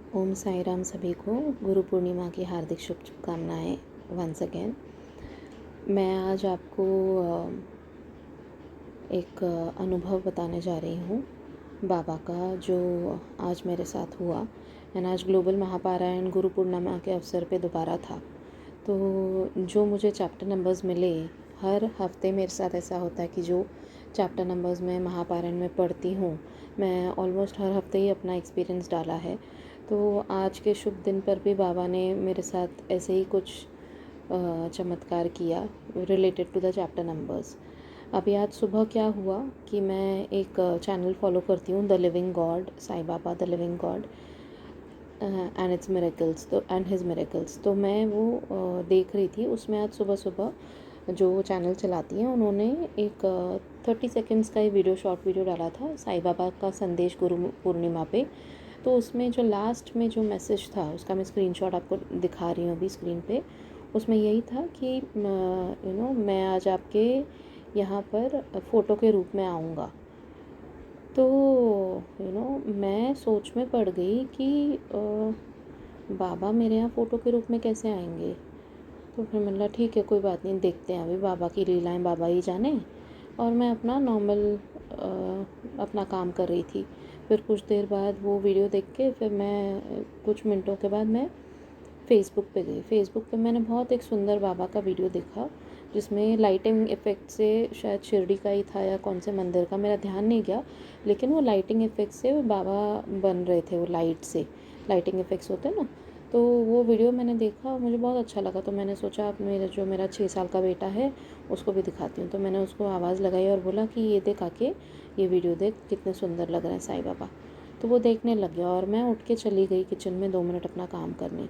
ओम साई राम सभी को गुरु पूर्णिमा की हार्दिक शुभकामनाएं वंस अगेन। मैं आज आपको एक अनुभव बताने जा रही हूँ बाबा का, जो आज मेरे साथ हुआ। एंड आज ग्लोबल महापारायण गुरु पूर्णिमा के अवसर पे दोबारा था। तो जो मुझे चैप्टर नंबर्स मिले, हर हफ्ते मेरे साथ ऐसा होता है कि जो चैप्टर नंबर्स मैं महापारायण में पढ़ती हूँ, मैं ऑलमोस्ट हर हफ्ते ही अपना एक्सपीरियंस डाला है। तो आज के शुभ दिन पर भी बाबा ने मेरे साथ ऐसे ही कुछ चमत्कार किया related to the chapter numbers. अभी आज सुबह क्या हुआ कि मैं एक चैनल फॉलो करती हूँ, the living God, Sai Baba the living God and its miracles, तो एंड हिज मिरेकल्स। तो मैं वो देख रही थी। उसमें आज सुबह सुबह जो चैनल चलाती हैं उन्होंने एक 30 सेकेंड्स का ही शॉर्ट वीडियो डाला था साईं बाबा का संदेश गुरु पूर्णिमा पे। तो उसमें जो लास्ट में जो मैसेज था, उसका मैं स्क्रीनशॉट आपको दिखा रही हूँ अभी स्क्रीन पे। उसमें यही था कि मैं आज आपके यहाँ पर फ़ोटो के रूप में आऊँगा। तो मैं सोच में पड़ गई कि बाबा मेरे यहाँ फ़ोटो के रूप में कैसे आएंगे। तो फिर मैंने बोला ठीक है, कोई बात नहीं, देखते हैं, अभी बाबा की लीलाएं बाबा ही जाने। और मैं अपना नॉर्मल अपना काम कर रही थी। फिर कुछ देर बाद वो वीडियो देख के फिर मैं कुछ मिनटों के बाद मैं फ़ेसबुक पे गई। फ़ेसबुक पे मैंने बहुत एक सुंदर बाबा का वीडियो देखा, जिसमें लाइटिंग इफ़ेक्ट से, शायद शिरडी का ही था या कौन से मंदिर का, मेरा ध्यान नहीं गया, लेकिन वो लाइटिंग इफ़ेक्ट से बाबा बन रहे थे, वो लाइट से लाइटिंग इफ़ेक्ट्स होते हैं ना। तो वो वीडियो मैंने देखा और मुझे बहुत अच्छा लगा। तो मैंने सोचा अब मेरा 6 साल का बेटा है उसको भी दिखाती हूँ। तो मैंने उसको आवाज़ लगाई और बोला कि ये देख आके, ये वीडियो देख, कितने सुंदर लग रहे हैं साईं बाबा। तो वो देखने लग गया और मैं उठ के चली गई किचन में 2 मिनट अपना काम करने।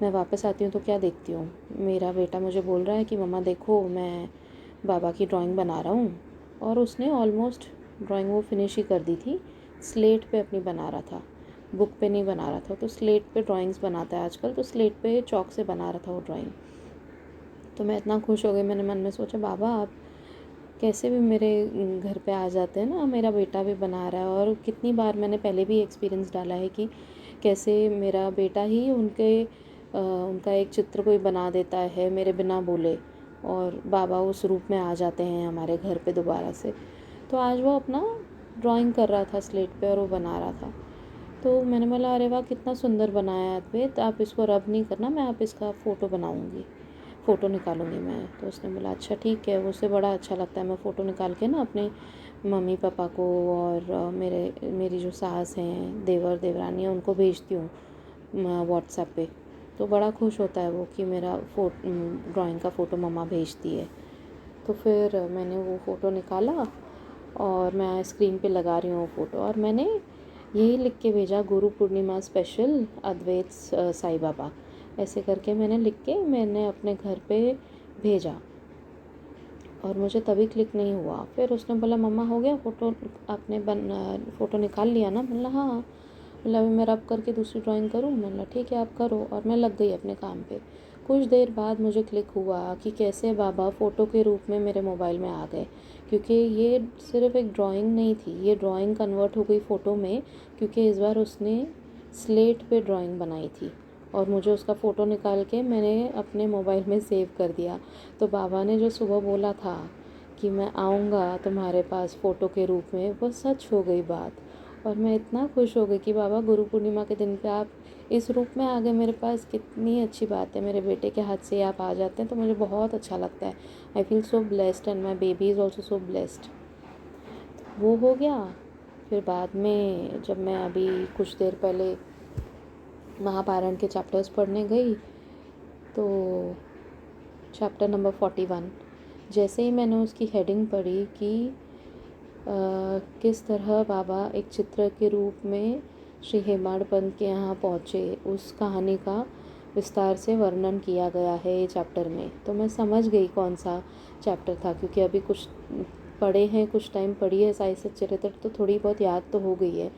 मैं वापस आती हूँ तो क्या देखती हूँ, मेरा बेटा मुझे बोल रहा है कि मम्मा देखो, मैं बाबा की ड्राइंग बना रहा हूँ। और उसने ऑलमोस्ट ड्राइंग वो फिनिश ही कर दी थी। स्लेट पे अपनी बना रहा था, बुक पे नहीं बना रहा था। तो स्लेट पे ड्राइंग्स बनाता है आजकल, तो स्लेट पे चॉक से बना रहा था वो ड्राइंग। तो मैं इतना खुश हो गई, मैंने मन में सोचा बाबा आप कैसे भी मेरे घर पे आ जाते हैं ना, मेरा बेटा भी बना रहा है। और कितनी बार मैंने पहले भी एक्सपीरियंस डाला है कि कैसे मेरा बेटा ही उनका एक चित्र कोई बना देता है मेरे बिना बोले, और बाबा उस रूप में आ जाते हैं हमारे घर पे दोबारा से। तो आज वो अपना ड्राइंग कर रहा था स्लेट पे और वो बना रहा था। तो मैंने बोला अरे वाह, कितना सुंदर बनाया है अद्वैत, आप इसको रब नहीं करना, मैं आप इसका फ़ोटो बनाऊँगी, फ़ोटो निकालूंगी मैं। तो उसने बोला अच्छा ठीक है। उसे बड़ा अच्छा लगता है, मैं फ़ोटो निकाल के ना अपने मम्मी पापा को और मेरी जो सास हैं, देवर देवरानी है, उनको भेजती हूँ व्हाट्सएप पे। तो बड़ा खुश होता है वो कि मेरा ड्राइंग का फ़ोटो मम्मा भेजती है। तो फिर मैंने वो फ़ोटो निकाला और मैं स्क्रीन पे लगा रही हूँ फ़ोटो, और मैंने यही लिख के भेजा, गुरु पूर्णिमा स्पेशल अद्वैत साईं बाबा, ऐसे करके मैंने लिख के मैंने अपने घर पे भेजा। और मुझे तभी क्लिक नहीं हुआ। फिर उसने बोला मम्मा हो गया फ़ोटो, आपने फ़ोटो निकाल लिया ना? मैंने बोला हाँ। बोला अभी मैं रब करके दूसरी ड्राइंग करूँ? मैंने बोला ठीक है आप करो। और मैं लग गई अपने काम पे। कुछ देर बाद मुझे क्लिक हुआ कि कैसे बाबा फ़ोटो के रूप में मेरे मोबाइल में आ गए, क्योंकि ये सिर्फ़ एक ड्राइंग नहीं थी, ये ड्राइंग कन्वर्ट हो गई फ़ोटो में, क्योंकि इस बार उसने स्लेट पे ड्राइंग बनाई थी और मुझे उसका फ़ोटो निकाल के मैंने अपने मोबाइल में सेव कर दिया। तो बाबा ने जो सुबह बोला था कि मैं आऊँगा तुम्हारे पास फ़ोटो के रूप में, वो सच हो गई बात। और मैं इतना खुश हो गई कि बाबा गुरु पूर्णिमा के दिन पे आप इस रूप में आ गए मेरे पास, कितनी अच्छी बात है। मेरे बेटे के हाथ से आप आ जाते हैं तो मुझे बहुत अच्छा लगता है। I feel so blessed and my baby is also so blessed. वो हो गया। फिर बाद में जब मैं अभी कुछ देर पहले महापारायण के चैप्टर्स पढ़ने गई, तो चैप्टर नंबर 41, जैसे ही मैंने उसकी हेडिंग पढ़ी कि किस तरह बाबा एक चित्र के रूप में श्री हेमाड पंत के यहाँ पहुँचे, उस कहानी का विस्तार से वर्णन किया गया है ये चैप्टर में। तो मैं समझ गई कौन सा चैप्टर था, क्योंकि अभी कुछ पढ़े हैं, कुछ टाइम पढ़ी है साई सच्चरित्र, तो थोड़ी बहुत याद तो हो गई है।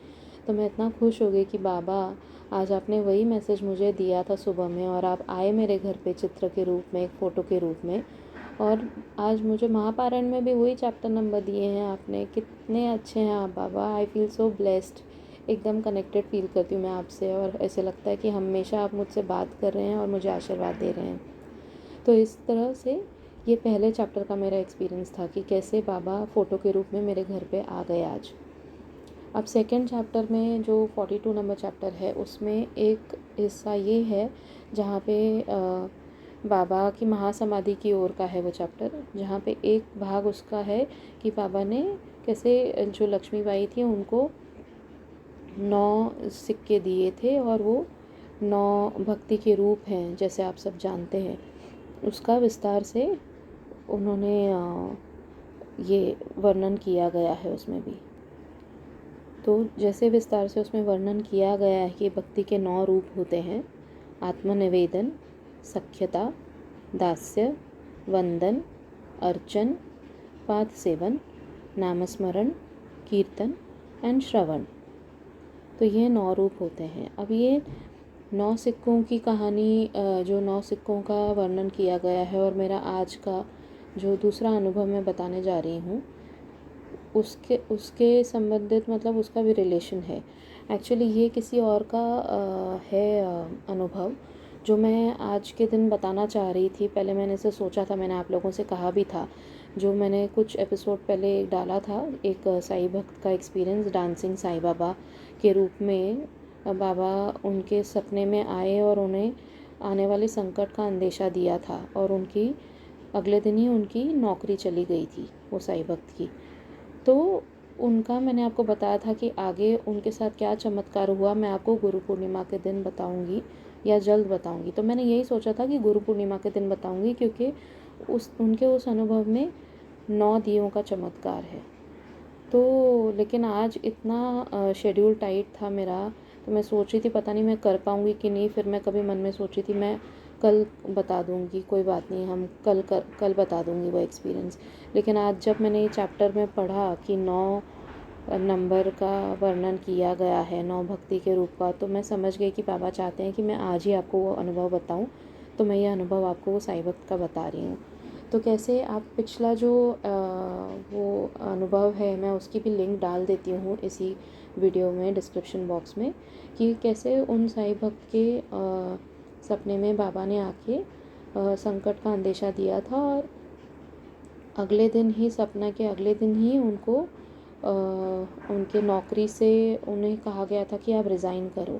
तो मैं इतना खुश हो गई कि बाबा आज आपने वही मैसेज मुझे दिया था सुबह में, और आप आए मेरे घर पे चित्र के रूप में, एक फ़ोटो के रूप में। और आज मुझे महापारायण में भी वही चैप्टर नंबर दिए हैं आपने। कितने अच्छे हैं आप बाबा, आई फील सो ब्लेस्ड। एकदम कनेक्टेड फ़ील करती हूँ मैं आपसे, और ऐसे लगता है कि हमेशा आप मुझसे बात कर रहे हैं और मुझे आशीर्वाद दे रहे हैं। तो इस तरह से ये पहले चैप्टर का मेरा एक्सपीरियंस था कि कैसे बाबा फ़ोटो के रूप में मेरे घर पे आ गए आज। अब सेकंड चैप्टर में जो 42 नंबर चैप्टर है, उसमें एक हिस्सा ये है जहाँ पे बाबा की महासमाधि की ओर का है वो चैप्टर, जहाँ पे एक भाग उसका है कि बाबा ने कैसे जो लक्ष्मीबाई थी उनको 9 सिक्के दिए थे, और वो 9 भक्ति के रूप हैं जैसे आप सब जानते हैं। उसका विस्तार से उन्होंने ये वर्णन किया गया है उसमें भी। तो जैसे विस्तार से उसमें वर्णन किया गया है कि भक्ति के 9 रूप होते हैं: आत्मनिवेदन, सख्यता, दास्य, वंदन, अर्चन, पाद सेवन, नामस्मरण, कीर्तन एंड श्रवण। तो ये 9 रूप होते हैं। अब ये 9 सिक्कों की कहानी, जो 9 सिक्कों का वर्णन किया गया है, और मेरा आज का जो दूसरा अनुभव मैं बताने जा रही हूँ, उसके उसके संबंधित मतलब उसका भी रिलेशन है। एक्चुअली ये किसी और का है अनुभव, जो मैं आज के दिन बताना चाह रही थी। पहले मैंने इसे सोचा था, मैंने आप लोगों से कहा भी था, जो मैंने कुछ एपिसोड पहले एक डाला था, एक साईं भक्त का एक्सपीरियंस डांसिंग साईं बाबा के रूप में। बाबा उनके सपने में आए और उन्हें आने वाले संकट का अंदेशा दिया था, और उनकी अगले दिन ही उनकी नौकरी चली गई थी वो साईं भक्त की। तो उनका मैंने आपको बताया था कि आगे उनके साथ क्या चमत्कार हुआ मैं आपको गुरु पूर्णिमा के दिन बताऊंगी, या जल्द बताऊंगी। तो मैंने यही सोचा था कि गुरु पूर्णिमा के दिन बताऊंगी, क्योंकि उनके उस अनुभव में 9 दियों का चमत्कार है। तो लेकिन आज इतना शेड्यूल टाइट था मेरा, तो मैं सोच रही थी पता नहीं मैं कर पाऊँगी कि नहीं। फिर मैं कभी मन में सोची थी मैं कल बता दूँगी, कोई बात नहीं, हम कल बता दूँगी वो एक्सपीरियंस। लेकिन आज जब मैंने ये चैप्टर में पढ़ा कि 9 नंबर का वर्णन किया गया है, 9 भक्ति के रूप का, तो मैं समझ गई कि बाबा चाहते हैं कि मैं आज ही आपको वो अनुभव बताऊँ। तो मैं ये अनुभव आपको वो साईं भक्त का बता रही हूँ। तो कैसे आप पिछला जो वो अनुभव है, मैं उसकी भी लिंक डाल देती हूँ इसी वीडियो में डिस्क्रिप्शन बॉक्स में, कि कैसे उन साईं भक्त के सपने में बाबा ने आके संकट का अंदेशा दिया था, और अगले दिन ही, सपना के अगले दिन ही उनको उनके नौकरी से उन्हें कहा गया था कि आप रिज़ाइन करो,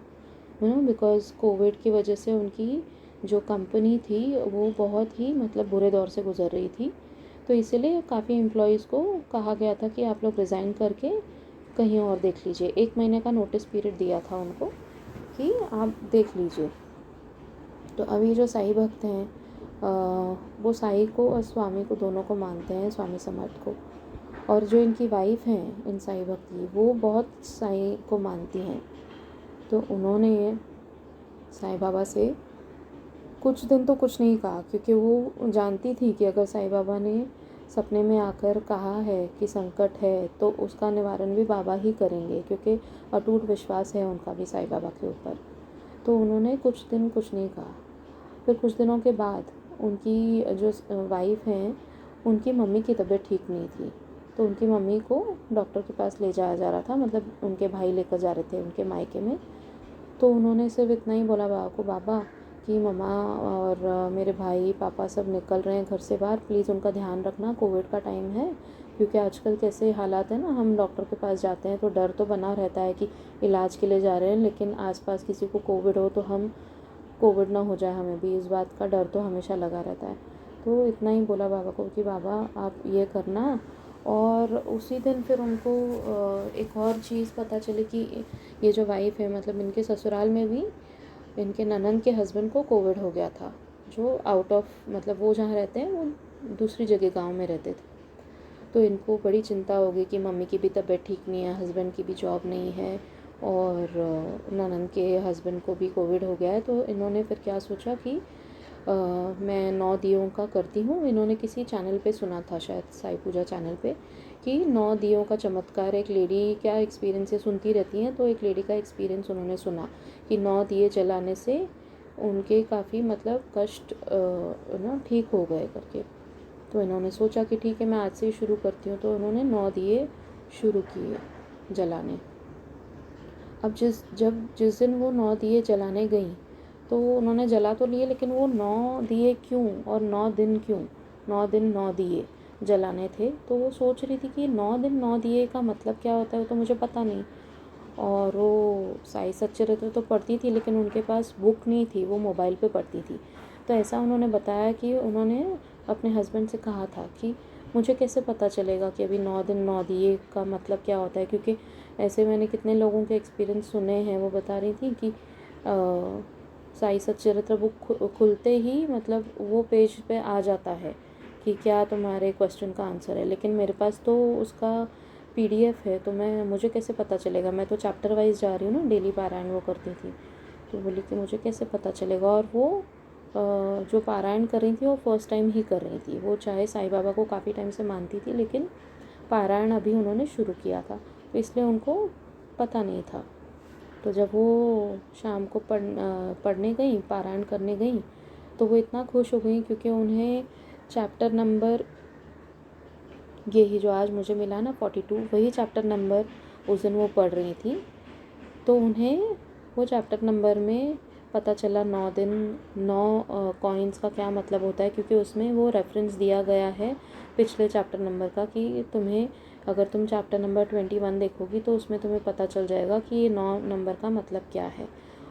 बिकॉज़ कोविड की वजह से उनकी जो कंपनी थी वो बहुत ही मतलब बुरे दौर से गुज़र रही थी। तो इसीलिए काफ़ी एम्प्लॉयज़ को कहा गया था कि आप लोग रिज़ाइन करके कहीं और देख लीजिए। 1 महीने का नोटिस पीरियड दिया था उनको कि आप देख लीजिए। तो अभी जो साईं भक्त हैं, वो साईं को और स्वामी को दोनों को मानते हैं, स्वामी समर्थ को। और जो इनकी वाइफ हैं इन साईं भक्त की, वो बहुत साईं को मानती हैं। तो उन्होंने साईं बाबा से कुछ दिन तो कुछ नहीं कहा, क्योंकि वो जानती थी कि अगर साईं बाबा ने सपने में आकर कहा है कि संकट है, तो उसका निवारण भी बाबा ही करेंगे, क्योंकि अटूट विश्वास है उनका भी साईं बाबा के ऊपर। तो उन्होंने कुछ दिन कुछ नहीं कहा। फिर कुछ दिनों के बाद उनकी जो वाइफ हैं, उनकी मम्मी की तबीयत ठीक नहीं थी। तो उनकी मम्मी को डॉक्टर के पास ले जाया जा रहा था, मतलब उनके भाई लेकर जा रहे थे उनके मायके में। तो उन्होंने सिर्फ इतना ही बोला बाबा को, बाबा कि मम्मा और मेरे भाई पापा सब निकल रहे हैं घर से बाहर, प्लीज़ उनका ध्यान रखना, कोविड का टाइम है। क्योंकि आजकल कैसे हालात है ना, हम डॉक्टर के पास जाते हैं तो डर तो बना रहता है कि इलाज के लिए जा रहे हैं, लेकिन आसपास किसी को कोविड हो तो हम कोविड ना हो जाए, हमें भी इस बात का डर तो हमेशा लगा रहता है। तो इतना ही बोला बाबा को कि बाबा आप ये करना। और उसी दिन फिर उनको एक और चीज़ पता चली कि ये जो वाइफ है, मतलब इनके ससुराल में भी इनके ननंद के हस्बैंड को कोविड हो गया था, जो आउट ऑफ, मतलब वो जहाँ रहते हैं वो दूसरी जगह गांव में रहते थे। तो इनको बड़ी चिंता हो गई कि मम्मी की भी तबीयत ठीक नहीं है, हस्बैंड की भी जॉब नहीं है, और ननंद के हस्बैंड को भी कोविड हो गया है। तो इन्होंने फिर क्या सोचा कि मैं 9 दियों का करती हूँ। इन्होंने किसी चैनल पे सुना था, शायद साई पूजा चैनल पे, कि 9 दियों का चमत्कार, एक लेडी क्या एक्सपीरियंस है सुनती रहती हैं, तो एक लेडी का एक्सपीरियंस उन्होंने सुना कि 9 दिए जलाने से उनके काफ़ी मतलब कष्ट ना ठीक हो गए करके। तो इन्होंने सोचा कि ठीक है मैं आज से ही शुरू करती हूँ। तो उन्होंने 9 दिए शुरू किए जलाने। अब जिस दिन वो 9 दिए जलाने गई, तो उन्होंने जला तो लिए, लेकिन वो 9 दिए क्यों और 9 दिन क्यों, 9 दिन 9 दिए जलाने थे। तो वो सोच रही थी कि 9 दिन 9 दिए का मतलब क्या होता है, वो तो मुझे पता नहीं। और वो साई सच्चरित्र तो पढ़ती थी, लेकिन उनके पास बुक नहीं थी, वो मोबाइल पे पढ़ती थी। तो ऐसा उन्होंने बताया कि उन्होंने अपने हस्बैंड से कहा था कि मुझे कैसे पता चलेगा कि अभी 9 दिन 9 दिए का मतलब क्या होता है, क्योंकि ऐसे मैंने कितने लोगों के एक्सपीरियंस सुने हैं। वो बता रही थी कि साई सच्चरित्र बुक खुलते ही मतलब वो पेज पे आ जाता है कि क्या तुम्हारे क्वेश्चन का आंसर है, लेकिन मेरे पास तो उसका पीडीएफ है, तो मुझे कैसे पता चलेगा, मैं तो चैप्टर वाइज जा रही हूँ ना, डेली पारायण वो करती थी। तो बोली कि मुझे कैसे पता चलेगा। और वो जो पारायण कर रही थी वो फर्स्ट टाइम ही कर रही थी। वो चाहे साईं बाबा को काफ़ी टाइम से मानती थी, लेकिन पारायण अभी उन्होंने शुरू किया था, तो इसलिए उनको पता नहीं था। तो जब वो शाम को पढ़ने गई, पारायण करने गई, तो वो इतना खुश हो गई क्योंकि उन्हें चैप्टर नंबर, ये ही जो आज मुझे मिला ना 42, वही चैप्टर नंबर उस दिन वो पढ़ रही थी। तो उन्हें वो चैप्टर नंबर में पता चला 9 दिन 9 कॉइन्स का क्या मतलब होता है, क्योंकि उसमें वो रेफरेंस दिया गया है पिछले चैप्टर नंबर का कि तुम्हें, अगर तुम चैप्टर नंबर 21 देखोगी तो उसमें तुम्हें पता चल जाएगा कि ये 9 नंबर का मतलब क्या है।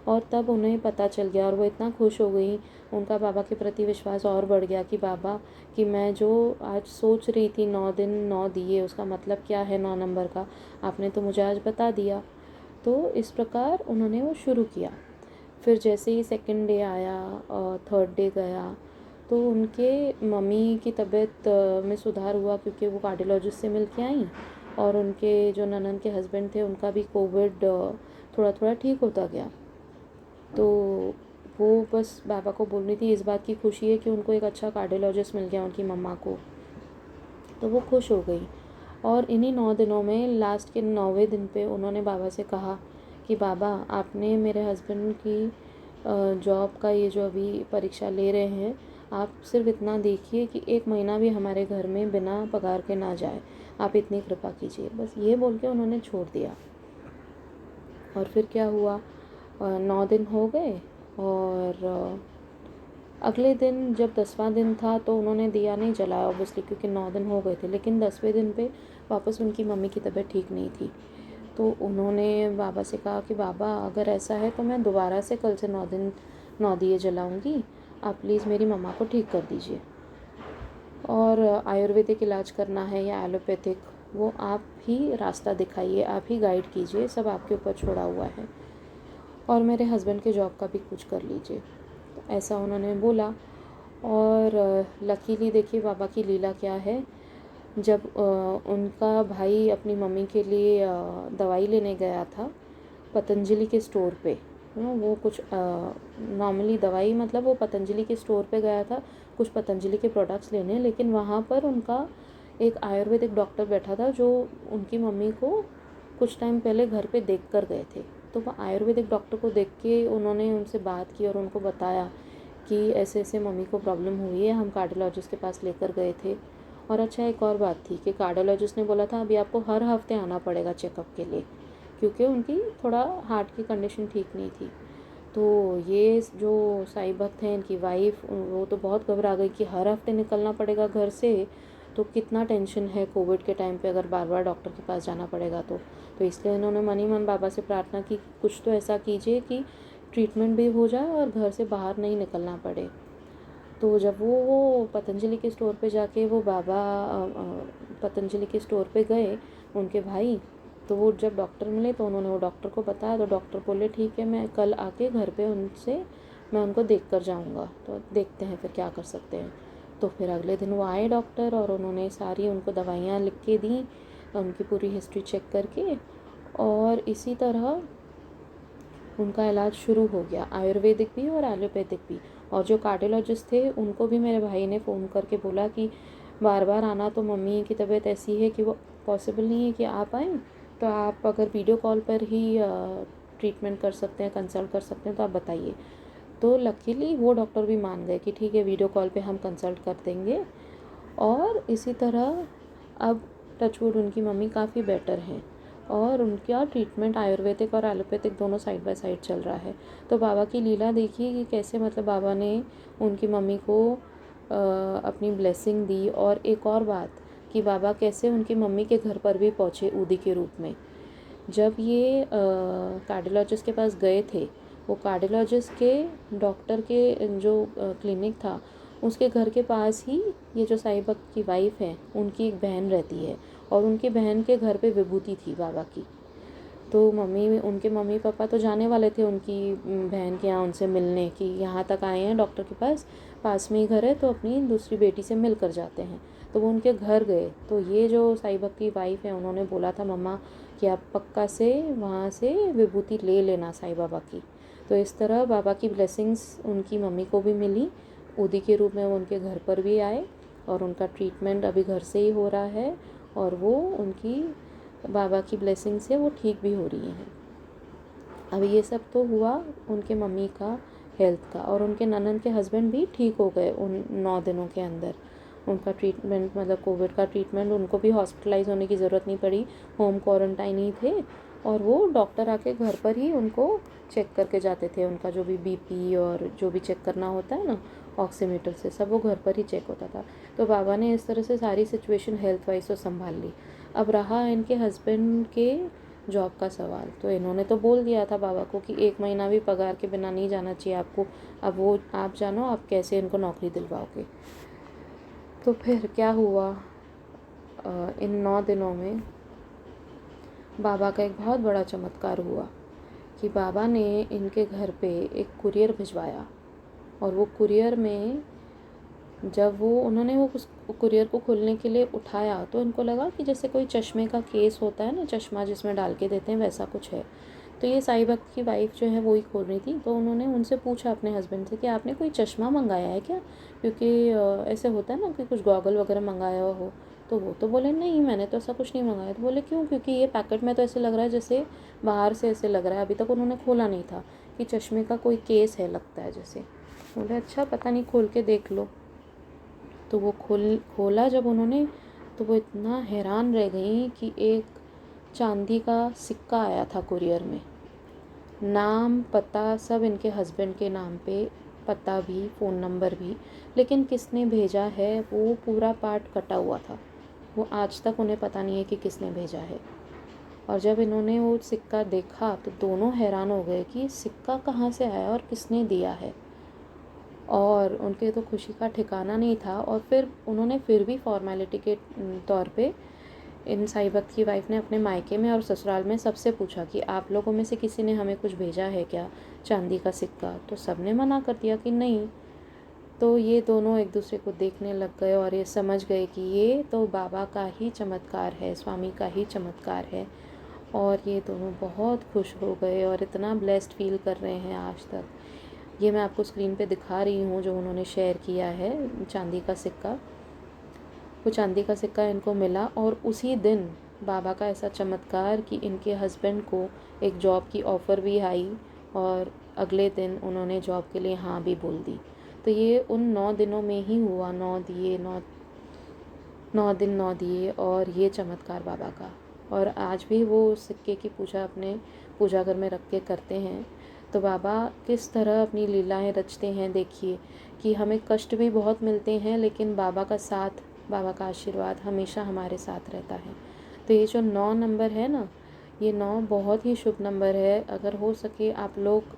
और तब उन्हें पता चल गया और वो इतना खुश हो गई, उनका बाबा के प्रति विश्वास और बढ़ गया कि बाबा, कि मैं जो आज सोच रही थी 9 दिन 9 दिए उसका मतलब क्या है 9 नंबर का, आपने तो मुझे आज बता दिया। तो इस प्रकार उन्होंने वो शुरू किया। फिर जैसे ही सेकंड डे आया और थर्ड डे गया, तो उनके मम्मी की तबीयत में सुधार हुआ, क्योंकि वो कार्डियोलॉजिस्ट से मिल के आई। और उनके जो ननद के हस्बैंड थे उनका भी कोविड थोड़ा थोड़ा ठीक होता गया। तो वो बस बाबा को बोल रही थी, इस बात की खुशी है कि उनको एक अच्छा कार्डियोलॉजिस्ट मिल गया उनकी मम्मा को। तो वो खुश हो गई। और इन्हीं 9 दिनों में लास्ट के 9वें दिन पे उन्होंने बाबा से कहा कि बाबा, आपने मेरे हस्बैंड की जॉब का ये जो अभी परीक्षा ले रहे हैं, आप सिर्फ इतना देखिए कि 1 महीना भी हमारे घर में बिना पगार के ना जाए, आप इतनी कृपा कीजिए। बस ये बोल के उन्होंने छोड़ दिया। और फिर क्या हुआ, 9 दिन हो गए और अगले दिन जब 10वां दिन था तो उन्होंने दिया नहीं जलाया ऑब्वियसली, क्योंकि 9 दिन हो गए थे। लेकिन 10वें दिन पे वापस उनकी मम्मी की तबीयत ठीक नहीं थी। तो उन्होंने बाबा से कहा कि बाबा, अगर ऐसा है तो मैं दोबारा से कल से 9 दिन 9 दिए जलाऊंगी, आप प्लीज़ मेरी मम्मा को ठीक कर दीजिए। और आयुर्वेदिक इलाज करना है या एलोपैथिक, वो आप ही रास्ता दिखाइए, आप ही गाइड कीजिए, सब आपके ऊपर छोड़ा हुआ है। और मेरे हस्बैंड के जॉब का भी कुछ कर लीजिए। तो ऐसा उन्होंने बोला। और लकीली देखिए बाबा की लीला क्या है, जब उनका भाई अपनी मम्मी के लिए दवाई लेने गया था पतंजलि के स्टोर पे, वो कुछ नॉर्मली दवाई, मतलब वो पतंजलि के स्टोर पे गया था कुछ पतंजलि के प्रोडक्ट्स लेने, लेकिन वहाँ पर उनका एक आयुर्वेदिक डॉक्टर बैठा था जो उनकी मम्मी को कुछ टाइम पहले घर पे देख कर गए थे। तो वो आयुर्वेदिक डॉक्टर को देख के उन्होंने उनसे बात की और उनको बताया कि ऐसे ऐसे मम्मी को प्रॉब्लम हुई है, हम कार्डियोलॉजिस्ट के पास लेकर गए थे। और अच्छा, एक और बात थी कि कार्डियोलॉजिस्ट ने बोला था अभी आपको हर हफ्ते आना पड़ेगा चेकअप के लिए, क्योंकि उनकी थोड़ा हार्ट की कंडीशन ठीक नहीं थी। तो ये जो साईं भक्त हैं, इनकी वाइफ, वो तो बहुत घबरा गई कि हर हफ्ते निकलना पड़ेगा घर से, तो कितना टेंशन है कोविड के टाइम पे अगर बार बार डॉक्टर के पास जाना पड़ेगा तो इसलिए इन्होंने मन ही मन बाबा से प्रार्थना की कुछ तो ऐसा कीजिए कि ट्रीटमेंट भी हो जाए और घर से बाहर नहीं निकलना पड़े। तो जब वो पतंजलि के स्टोर पे जाके वो बाबा पतंजलि के स्टोर पे गए उनके भाई, तो वो जब डॉक्टर मिले तो उन्होंने वो डॉक्टर को बताया। तो डॉक्टर बोले ठीक है, मैं कल आके घर पे मैं उनको देख कर जाऊँगा, तो देखते हैं फिर क्या कर सकते हैं। तो फिर अगले दिन वो आए डॉक्टर और उन्होंने सारी उनको दवाइयाँ लिख के दी, उनकी पूरी हिस्ट्री चेक करके, और इसी तरह उनका इलाज शुरू हो गया, आयुर्वेदिक भी और एलोपैथिक भी। और जो कार्डियोलॉजिस्ट थे उनको भी मेरे भाई ने फ़ोन करके बोला कि बार बार आना, तो मम्मी की तबीयत ऐसी है कि वो पॉसिबल नहीं है कि आप आएँ, तो आप अगर वीडियो कॉल पर ही ट्रीटमेंट कर सकते हैं, कंसल्ट कर सकते हैं, तो आप बताइए। तो लकीली वो डॉक्टर भी मान गए कि ठीक है, वीडियो कॉल पे हम कंसल्ट कर देंगे। और इसी तरह अब टचवुड उनकी मम्मी काफ़ी बेटर हैं। और उनका ट्रीटमेंट आयुर्वेदिक और एलोपैथिक दोनों साइड बाय साइड चल रहा है। तो बाबा की लीला देखिए कि कैसे मतलब बाबा ने उनकी मम्मी को अपनी ब्लेसिंग दी। और एक और बात कि बाबा कैसे उनकी मम्मी के घर पर भी पहुँचे ऊदी के रूप में। जब ये कार्डियोलॉजिस्ट के पास गए थे, वो कार्डियोलॉजिस्ट के डॉक्टर के जो क्लिनिक था उसके घर के पास ही ये जो साईं भक्त की वाइफ है उनकी एक बहन रहती है, और उनकी बहन के घर पे विभूति थी बाबा की। तो उनके मम्मी पापा तो जाने वाले थे उनकी बहन के यहाँ उनसे मिलने, कि यहाँ तक आए हैं डॉक्टर के पास में ही घर है तो अपनी दूसरी बेटी से मिल कर जाते हैं। तो वो उनके घर गए, तो ये जो साईं भक्त की वाइफ है उन्होंने बोला था मम्मा कि आप पक्का से वहाँ से विभूति ले लेना साईं बाबा की। तो इस तरह बाबा की ब्लेसिंग्स उनकी मम्मी को भी मिली, ऊदी के रूप में वो उनके घर पर भी आए, और उनका ट्रीटमेंट अभी घर से ही हो रहा है, और वो उनकी बाबा की ब्लेसिंग से वो ठीक भी हो रही हैं। अब ये सब तो हुआ उनके मम्मी का हेल्थ का, और उनके ननद के हस्बैंड भी ठीक हो गए उन 9 दिनों के अंदर। उनका ट्रीटमेंट मतलब कोविड का ट्रीटमेंट, उनको भी हॉस्पिटलाइज होने की ज़रूरत नहीं पड़ी, होम क्वारंटाइन ही थे, और वो डॉक्टर आके घर पर ही उनको चेक करके जाते थे। उनका जो भी बीपी और जो भी चेक करना होता है ना ऑक्सीमीटर से, सब वो घर पर ही चेक होता था। तो बाबा ने इस तरह से सारी सिचुएशन हेल्थ वाइज तो संभाल ली। अब रहा इनके हस्बैंड के जॉब का सवाल, तो इन्होंने तो बोल दिया था बाबा को कि 1 महीना भी पगार के बिना नहीं जाना चाहिए आपको। अब वो आप जानो आप कैसे इनको नौकरी दिलवाओगे। तो फिर क्या हुआ, इन 9 दिनों में बाबा का एक बहुत बड़ा चमत्कार हुआ कि बाबा ने इनके घर पे एक कुरियर भिजवाया। और वो कुरियर में जब उन्होंने उस कुरियर को खोलने के लिए उठाया तो इनको लगा कि जैसे कोई चश्मे का केस होता है ना, चश्मा जिसमें डाल के देते हैं, वैसा कुछ है। तो ये साईं भक्त की वाइफ जो है वो ही खोल रही थी, तो उन्होंने उनसे पूछा अपने हस्बैंड से कि आपने कोई चश्मा मंगाया है क्या, क्योंकि ऐसे होता है ना कि कुछ गॉगल वगैरह मंगाया हो। तो वो तो बोले नहीं मैंने तो ऐसा कुछ नहीं मंगाया। तो बोले क्यों, क्योंकि ये पैकेट में तो ऐसे लग रहा है जैसे बाहर से ऐसे लग रहा है, अभी तक उन्होंने खोला नहीं था, कि चश्मे का कोई केस है लगता है जैसे। बोले अच्छा पता नहीं, खोल के देख लो। तो वो खोला जब उन्होंने, तो वो इतना हैरान रह गई कि एक चांदी का सिक्का आया था कुरियर में, नाम पता सब इनके हस्बैंड के नाम पे, पता भी फ़ोन नंबर भी, लेकिन किसने भेजा है वो पूरा पार्ट कटा हुआ था। वो आज तक उन्हें पता नहीं है कि किसने भेजा है। और जब इन्होंने वो सिक्का देखा तो दोनों हैरान हो गए कि सिक्का कहाँ से आया और किसने दिया है। और उनके तो खुशी का ठिकाना नहीं था। और फिर उन्होंने फिर भी फॉर्मेलिटी के तौर पे इन साईं भक्त की वाइफ ने अपने मायके में और ससुराल में सबसे पूछा कि आप लोगों में से किसी ने हमें कुछ भेजा है क्या, चांदी का सिक्का। तो सब ने मना कर दिया कि नहीं। तो ये दोनों एक दूसरे को देखने लग गए और ये समझ गए कि ये तो बाबा का ही चमत्कार है, स्वामी का ही चमत्कार है। और ये दोनों बहुत खुश हो गए और इतना ब्लेस्ड फील कर रहे हैं आज तक। ये मैं आपको स्क्रीन पे दिखा रही हूँ जो उन्होंने शेयर किया है, चांदी का सिक्का। वो चांदी का सिक्का इनको मिला, और उसी दिन बाबा का ऐसा चमत्कार कि इनके हस्बैंड को एक जॉब की ऑफ़र भी आई, और अगले दिन उन्होंने जॉब के लिए हाँ भी बोल दी। तो ये उन 9 दिनों में ही हुआ, 9 दिए 9 दिन 9 दिए, और ये चमत्कार बाबा का। और आज भी वो सिक्के की पूजा अपने पूजा घर में रख के करते हैं। तो बाबा किस तरह अपनी लीलाएं रचते हैं देखिए, कि हमें कष्ट भी बहुत मिलते हैं लेकिन बाबा का साथ, बाबा का आशीर्वाद हमेशा हमारे साथ रहता है। तो ये जो 9 नंबर है ना, ये 9 बहुत ही शुभ नंबर है। अगर हो सके आप लोग,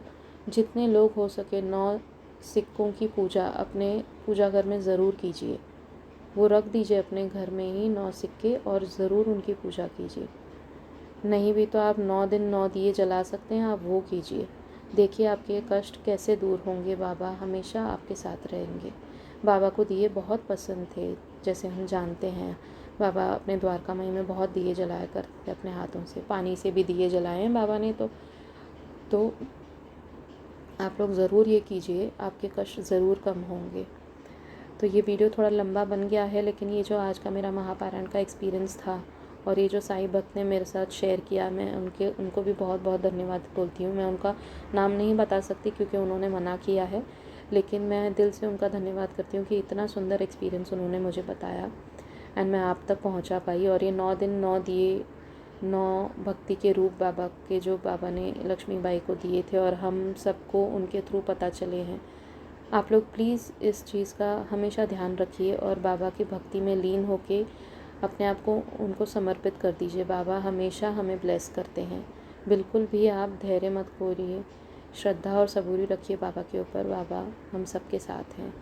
जितने लोग हो सके, 9 सिक्कों की पूजा अपने पूजा घर में ज़रूर कीजिए। वो रख दीजिए अपने घर में ही 9 सिक्के, और ज़रूर उनकी पूजा कीजिए। नहीं भी तो आप 9 दिन 9 दिए जला सकते हैं, आप वो कीजिए। देखिए आपके कष्ट कैसे दूर होंगे, बाबा हमेशा आपके साथ रहेंगे। बाबा को दिए बहुत पसंद थे, जैसे हम जानते हैं बाबा अपने द्वारकामाई में बहुत दिए जलाया करते थे अपने हाथों से, पानी से भी दिए जलाए हैं बाबा ने। तो आप लोग ज़रूर ये कीजिए, आपके कष्ट ज़रूर कम होंगे। तो ये वीडियो थोड़ा लंबा बन गया है, लेकिन ये जो आज का मेरा महापारायण का एक्सपीरियंस था, और ये जो साईं भक्त ने मेरे साथ शेयर किया, मैं उनको भी बहुत बहुत धन्यवाद बोलती हूँ। मैं उनका नाम नहीं बता सकती क्योंकि उन्होंने मना किया है, लेकिन मैं दिल से उनका धन्यवाद करती हूँ कि इतना सुंदर एक्सपीरियंस उन्होंने मुझे बताया, एंड मैं आप तक पहुँचा पाई। और ये 9 दिन 9 दिए 9 भक्ति के रूप बाबा के जो बाबा ने लक्ष्मीबाई को दिए थे और हम सबको उनके थ्रू पता चले हैं। आप लोग प्लीज़ इस चीज़ का हमेशा ध्यान रखिए और बाबा की भक्ति में लीन होके अपने आप को उनको समर्पित कर दीजिए। बाबा हमेशा हमें ब्लेस करते हैं। बिल्कुल भी आप धैर्य मत खोइए, श्रद्धा और सबूरी रखिए बाबा के ऊपर। बाबा हम सबके साथ हैं।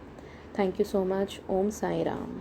Thank you so much. Om Sai Ram.